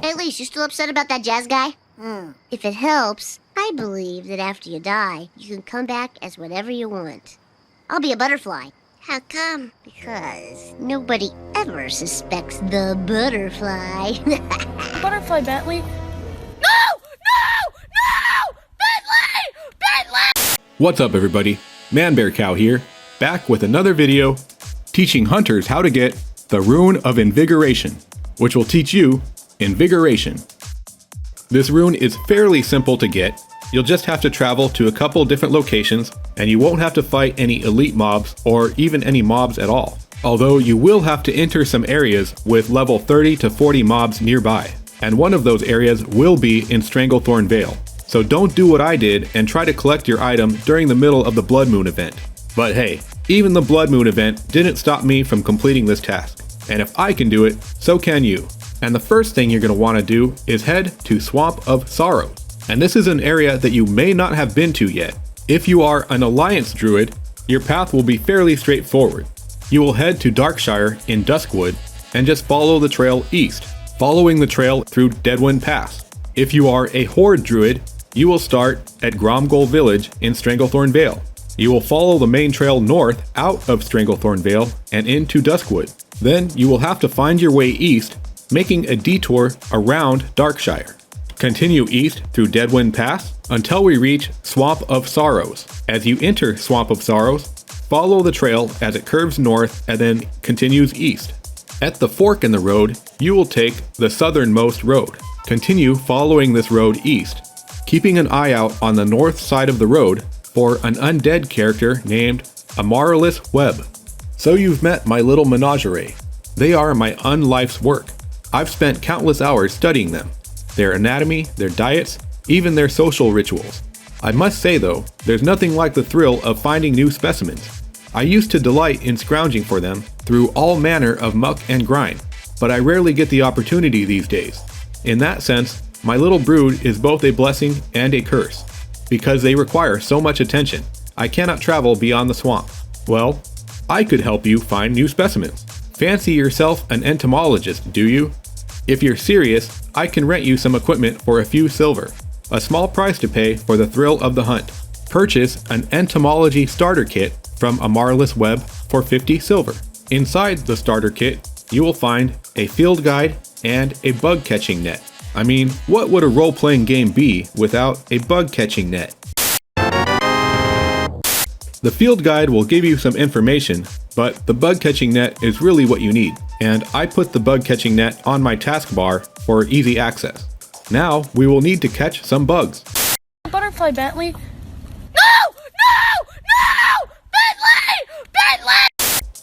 Hey, Elise, you still upset about that jazz guy? If it helps, I believe that after you die, you can come back as whatever you want. I'll be a butterfly. How come? Because nobody ever suspects the butterfly. Butterfly Bentley. What's up, everybody? ManBearCow here, back with another video teaching hunters how to get the Rune of Invigoration, which will teach you Invigoration. This rune is fairly simple to get. You'll just have to travel to a couple different locations, and you won't have to fight any elite mobs or even any mobs at all. Although you will have to enter some areas with level 30 to 40 mobs nearby, and one of those areas will be in Stranglethorn Vale. So don't do what I did and try to collect your item during the middle of the Blood Moon event. But hey, even the Blood Moon event didn't stop me from completing this task. And if I can do it, so can you. And the first thing you're going to want to do is head to Swamp of Sorrows. And this is an area that you may not have been to yet. If you are an Alliance Druid, your path will be fairly straightforward. You will head to Darkshire in Duskwood and just follow the trail east, following the trail through Deadwind Pass. If you are a Horde Druid, you will start at Gromgol Village in Stranglethorn Vale. You will follow the main trail north out of Stranglethorn Vale and into Duskwood. Then you will have to find your way east, making a detour around Darkshire. Continue east through Deadwind Pass until we reach Swamp of Sorrows. As you enter Swamp of Sorrows, follow the trail as it curves north and then continues east. At the fork in the road, you will take the southernmost road. Continue following this road east, keeping an eye out on the north side of the road for an undead character named Amaryllis Web. So you've met my little menagerie. They are my unlife's work. I've spent countless hours studying them, their anatomy, their diets, even their social rituals. I must say though, there's nothing like the thrill of finding new specimens. I used to delight in scrounging for them through all manner of muck and grind, but I rarely get the opportunity these days. In that sense, my little brood is both a blessing and a curse. Because they require so much attention, I cannot travel beyond the swamp. Well, I could help you find new specimens. Fancy yourself an entomologist, do you? If you're serious, I can rent you some equipment for a few silver. A small price to pay for the thrill of the hunt. Purchase an entomology starter kit from Amaryllis Web for 50 silver. Inside the starter kit, you will find a field guide and a bug catching net. I mean, what would a role-playing game be without a bug catching net? The field guide will give you some information, but the bug catching net is really what you need, and I put the bug catching net on my taskbar for easy access. Now we will need to catch some bugs. Butterfly Bentley. Bentley!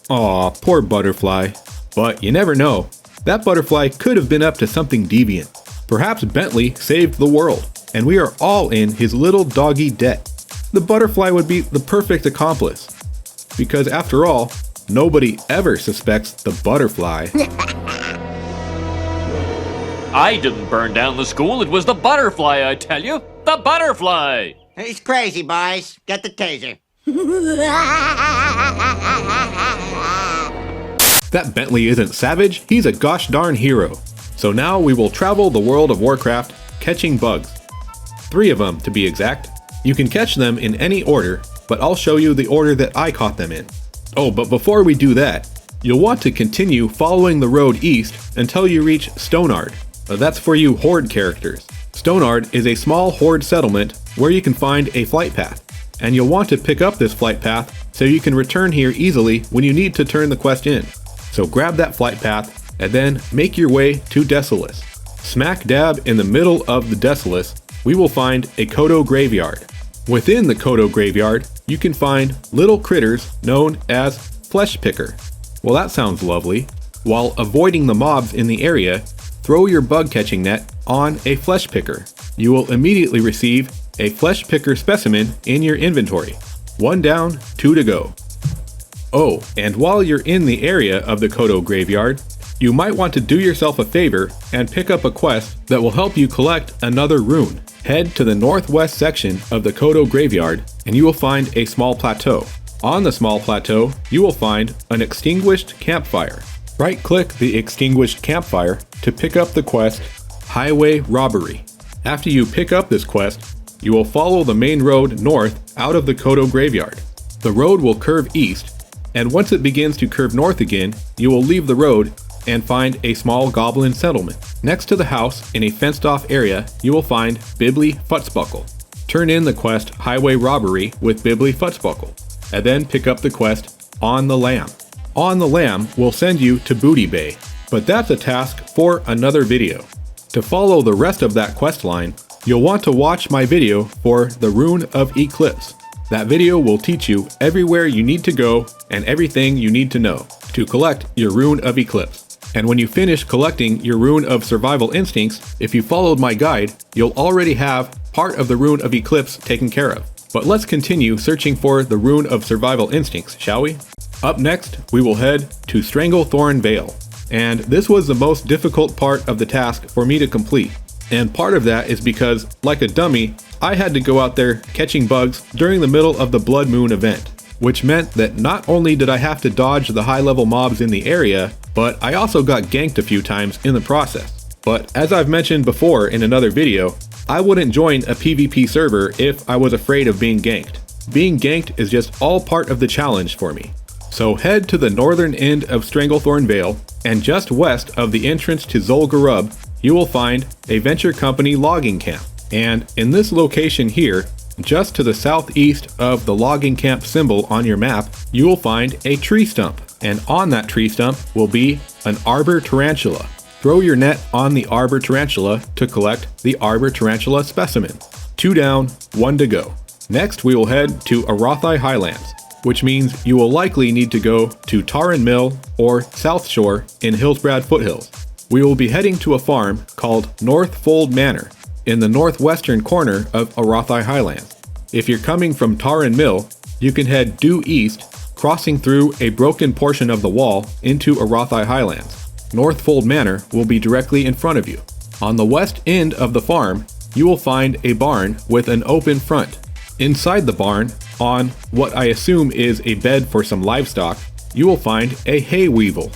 Aw, poor butterfly. But you never know. That butterfly could have been up to something deviant. Perhaps Bentley saved the world, and we are all in his little doggy debt. The butterfly would be the perfect accomplice. Because after all, nobody ever suspects the butterfly. I didn't burn down the school, it was the butterfly, I tell you! The butterfly! He's crazy, boys. Get the taser. That Bentley isn't savage, he's a gosh darn hero. So now we will travel the world of Warcraft, catching bugs. 3 of them to be exact. You can catch them in any order, but I'll show you the order that I caught them in. Oh, but before we do that, you'll want to continue following the road east until you reach Stonard. That's for you Horde characters. Stonard is a small Horde settlement where you can find a flight path, and you'll want to pick up this flight path so you can return here easily when you need to turn the quest in. So grab that flight path and then make your way to Desolace. Smack dab in the middle of the Desolace, we will find a Kodo graveyard. Within the Kodo graveyard, you can find little critters known as Flesh Picker. Well, that sounds lovely. While avoiding the mobs in the area, throw your bug catching net on a Flesh Picker. You will immediately receive a Flesh Picker specimen in your inventory. 1 down, 2 to go. Oh, and while you're in the area of the Kodo graveyard, you might want to do yourself a favor and pick up a quest that will help you collect another rune. Head to the northwest section of the Kodo graveyard and you will find a small plateau. On the small plateau, you will find an extinguished campfire. Right-click the extinguished campfire to pick up the quest, Highway Robbery. After you pick up this quest, you will follow the main road north out of the Kodo graveyard. The road will curve east, and once it begins to curve north again, you will leave the road and find a small goblin settlement. Next to the house, in a fenced-off area, you will find Bibli Futzbuckle. Turn in the quest Highway Robbery with Bibli Futzbuckle, and then pick up the quest On the Lamb. On the Lamb will send you to Booty Bay, but that's a task for another video. To follow the rest of that quest line, you'll want to watch my video for the Rune of Eclipse. That video will teach you everywhere you need to go and everything you need to know to collect your Rune of Eclipse. And when you finish collecting your Rune of Survival Instincts, if you followed my guide, you'll already have part of the Rune of Eclipse taken care of. But let's continue searching for the Rune of Survival Instincts, shall we? Up next, we will head to Stranglethorn Vale. And this was the most difficult part of the task for me to complete. And part of that is because, like a dummy, I had to go out there catching bugs during the middle of the Blood Moon event, which meant that not only did I have to dodge the high-level mobs in the area, but I also got ganked a few times in the process. But as I've mentioned before in another video, I wouldn't join a PvP server if I was afraid of being ganked. Being ganked is just all part of the challenge for me. So head to the northern end of Stranglethorn Vale, and just west of the entrance to Zul'Gurub, you will find a Venture Company logging camp. And in this location here, just to the southeast of the logging camp symbol on your map, you will find a tree stump. And on that tree stump will be an Arbor Tarantula. Throw your net on the Arbor Tarantula to collect the Arbor Tarantula specimen. 2 down, 1 to go. Next we will head to Arathi Highlands, which means you will likely need to go to Taran Mill or South Shore in Hillsbrad Foothills. We will be heading to a farm called Northfold Manor in the northwestern corner of Arathi Highlands. If you're coming from Taran Mill, you can head due east, crossing through a broken portion of the wall into Arathi Highlands. Northfold Manor will be directly in front of you. On the west end of the farm, you will find a barn with an open front. Inside the barn, on what I assume is a bed for some livestock, you will find a hay weevil.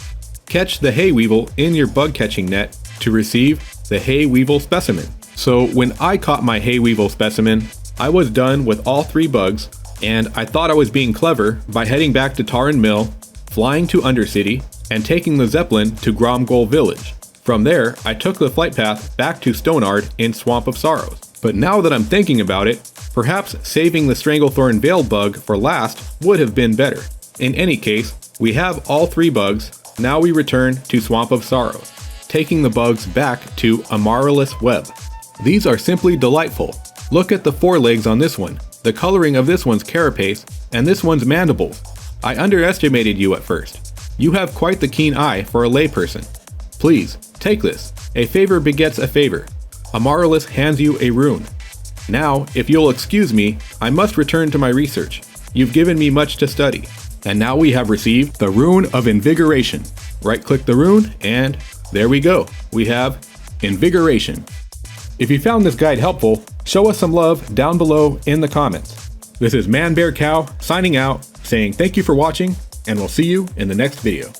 Catch the hay weevil in your bug catching net to receive the hay weevil specimen. So when I caught my hay weevil specimen, I was done with all 3 bugs, and I thought I was being clever by heading back to Taran Mill, flying to Undercity, and taking the Zeppelin to Gromgol Village. From there, I took the flight path back to Stonard in Swamp of Sorrows. But now that I'm thinking about it, perhaps saving the Stranglethorn Vale bug for last would have been better. In any case, we have all 3 bugs. Now we return to Swamp of Sorrows, taking the bugs back to Amaryllis Web. These are simply delightful. Look at the forelegs on this one, the coloring of this one's carapace, and this one's mandibles. I underestimated you at first. You have quite the keen eye for a layperson. Please, take this. A favor begets a favor. Amaryllis hands you a rune. Now, if you'll excuse me, I must return to my research. You've given me much to study. And now we have received the Rune of Invigoration. Right-click the rune, and there we go. We have Invigoration. If you found this guide helpful, show us some love down below in the comments. This is ManBearCow signing out, saying thank you for watching, and we'll see you in the next video.